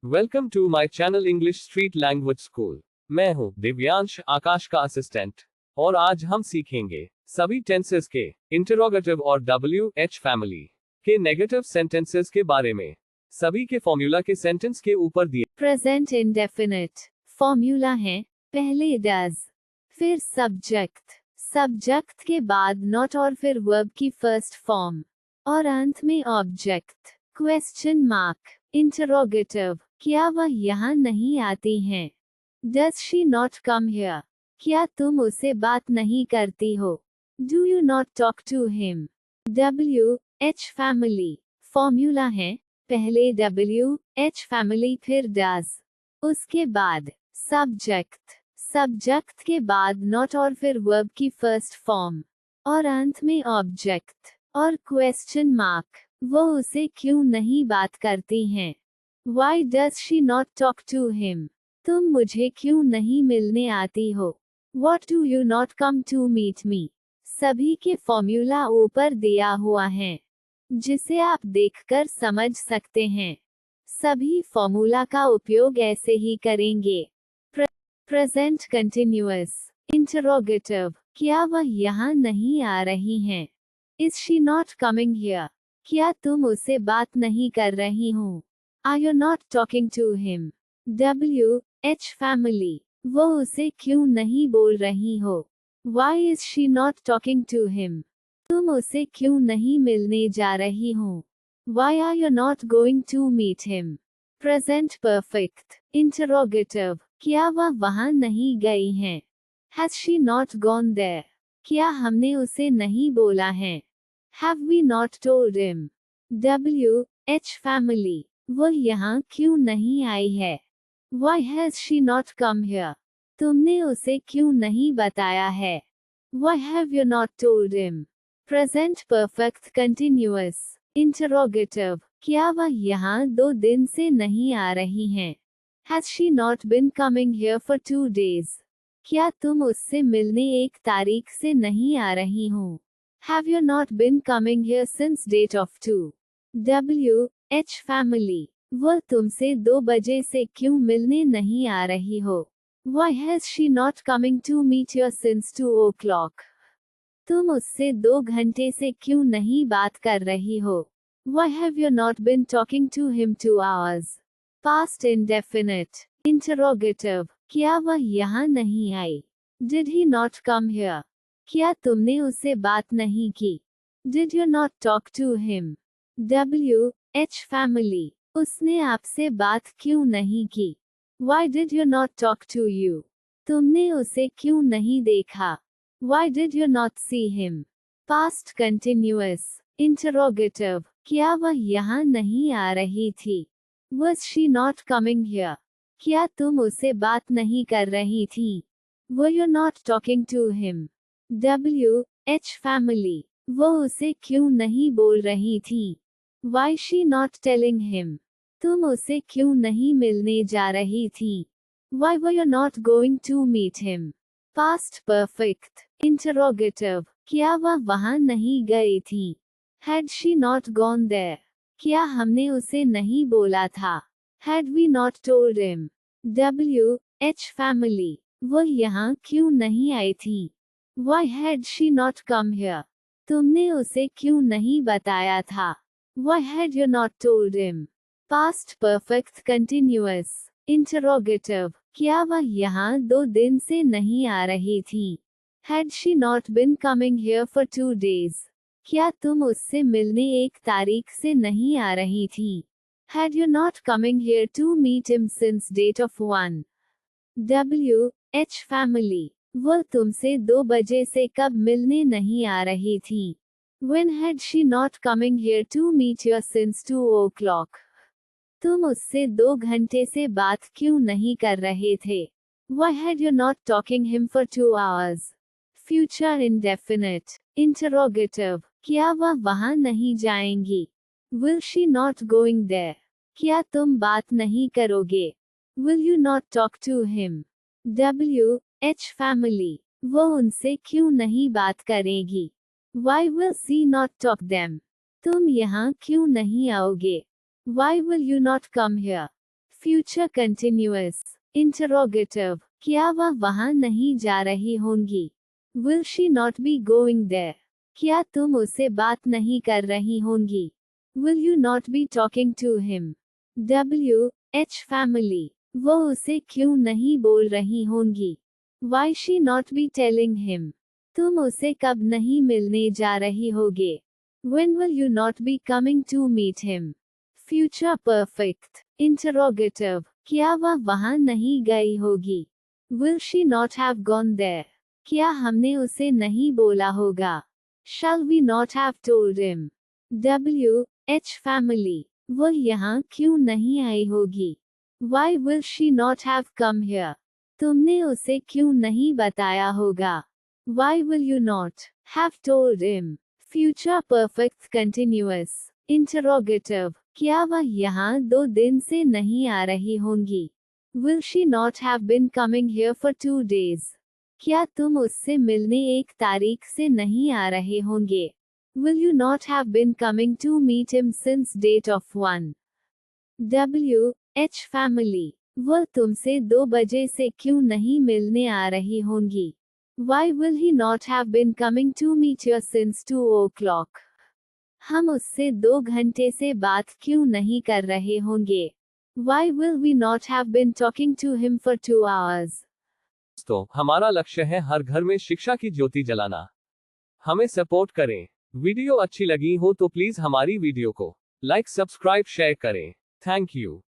Welcome to my channel English street language school. मैं हूं दिव्यांश, आकाश का असिस्टेंट, और आज हम सीखेंगे सभी टेंसेस के इंटरोगेटिव और WH फैमिली के नेगेटिव सेंटेंसेस के बारे में। सभी के फॉर्मूला के सेंटेंस के ऊपर दिए प्रेजेंट इंडेफिनिट फॉर्मूला है, पहले डज, फिर सब्जेक्ट, सब्जेक्ट के बाद नॉट और फिर वर्ब की फर्स्ट फॉर्म, और अंत में ऑब्जेक्ट। क्वेश्चन मार्क, इंटरोगेटिव, क्या वह यहाँ नहीं आती हैं? Does she not come here, क्या तुम उससे बात नहीं करती हो? Do you not talk to him? WH family formula है, पहले WH फैमिली फिर डज, उसके बाद सब्जेक्ट, सब्जेक्ट के बाद नॉट और फिर वर्ब की फर्स्ट फॉर्म, और अंत में ऑब्जेक्ट। और क्वेश्चन मार्क, वो उसे क्यों नहीं बात करती हैं? Why does she not talk to him? तुम मुझे क्यों नहीं मिलने आती हो? What do you not come to meet me? सभी के फॉर्मूला ऊपर दिया हुआ है, जिसे आप देखकर समझ सकते हैं। सभी फॉर्मूला का उपयोग ऐसे ही करेंगे। प्रेजेंट कंटिन्यूअस इंटरोगेटिव, क्या वह यहाँ नहीं आ रही हैं? Is she not coming here? क्या तुम उससे बात नहीं कर रही हो? Are you not talking to him? WH family, वो उसे क्यों नहीं बोल रही हो? Why is she not talking to him? तुम उसे क्यों नहीं मिलने जा रही हो? Why are you not going to meet him? Present perfect interrogative, क्या वह वहाँ नहीं गई हैं? Has she not gone there? क्या हमने उसे नहीं बोला है? Have we not told him? WH family, वो यहाँ क्यों नहीं आई है? Why has she not come here? तुमने उसे क्यों नहीं बताया है? Why have you not told him? Present perfect continuous interrogative, क्या वह यहाँ 2 दिन से नहीं आ रही हैं? Has she not been coming here for 2 days? क्या तुम उससे मिलने 1 तारीख से नहीं आ रही हो? Have you not been coming here since date of 2? WH family, वो तुमसे 2 बजे से क्यों मिलने नहीं आ रही हो? Why has she not coming to meet you since 2 o'clock? तुम उससे 2 घंटे से क्यों नहीं बात कर रही हो? Why have you not been talking to him 2 hours? Past indefinite interrogative, क्या वह यहाँ नहीं आई? Did he not come here? क्या तुमने उससे बात नहीं की? Did you not talk to him? WH family, उसने आपसे बात क्यों नहीं की? Why did you not talk to you? तुमने उसे क्यों नहीं देखा? Why did you not see him? Past continuous interrogative, क्या वह यहाँ नहीं आ रही थी? Was she not coming here? क्या तुम उसे बात नहीं कर रही थी? Were you not talking to him? WH family, वो उसे क्यों नहीं बोल रही थी? Why she not telling him? तुम उसे क्यों नहीं मिलने जा रही थी? Why were you not going to meet him? Past perfect interrogative, क्या वह वहाँ नहीं गई थी? Had she not gone there? क्या हमने उसे नहीं बोला था? Had we not told him? WH family, वो यहाँ क्यों नहीं आई थी? Why had she not come here? तुमने उसे क्यों नहीं बताया था? Why had you not told him? Past perfect continuous interrogative, क्या वह यहाँ 2 दिन से नहीं आ रही थी? Had she not been coming here for 2 days? क्या तुम उससे मिलने 1 तारीख से नहीं आ रही थी? Had you not coming here to meet him since date of 1? WH family, वो तुमसे 2 बजे से कब मिलने नहीं आ रही थी? When had she not coming here to meet you since 2 o'clock? तुम उससे 2 घंटे से बात क्यों नहीं कर रहे थे? Why had you not talking him for 2 hours? Future indefinite interrogative, क्या वह वहाँ नहीं जाएंगी? Will she not going there? क्या तुम बात नहीं करोगे? Will you not talk to him? WH family, वो उनसे क्यों नहीं बात करेगी? Why will she not talk them? तुम यहाँ क्यों नहीं आओगे? Why will you not come here? Future continuous interrogative, क्या वह वहां नहीं जा रही होंगी? Will she not be going there, क्या तुम उससे बात नहीं कर रही होंगी? Will you not be talking to him? WH family, वो उसे क्यों नहीं बोल रही होंगी? Why she not be telling him, तुम उसे कब नहीं मिलने जा रही होगे? When will you not be coming to meet him? Future perfect interrogative, क्या वह वहां नहीं गई होगी? Will she not have gone there? क्या हमने उसे नहीं बोला होगा? Shall we not have told him? WH family, वो यहाँ क्यों नहीं आई होगी? Why will she not have come here? तुमने उसे क्यों नहीं बताया होगा? Why will you not have told him? Future perfect continuous interrogative, क्या वह यहाँ 2 दिन से नहीं आ रही होंगी? Will she not have been coming here for 2 days? क्या तुम उससे मिलने 1 तारीख से नहीं आ रहे होंगे? Will you not have been coming to meet him since date of 1? WH family, वह तुमसे 2 बजे से क्यों नहीं मिलने आ रही होंगी? Why will he not have been coming to meet you since 2 o'clock? हम उससे 2 घंटे से बात क्यों नहीं कर रहे होंगे? Why will we not have been talking to him for 2 hours? तो हमारा लक्ष्य है हर घर में शिक्षा की ज्योति जलाना। हमें सपोर्ट करें। वीडियो अच्छी लगी हो तो प्लीज हमारी वीडियो को लाइक, सब्सक्राइब, शेयर करें। Thank you.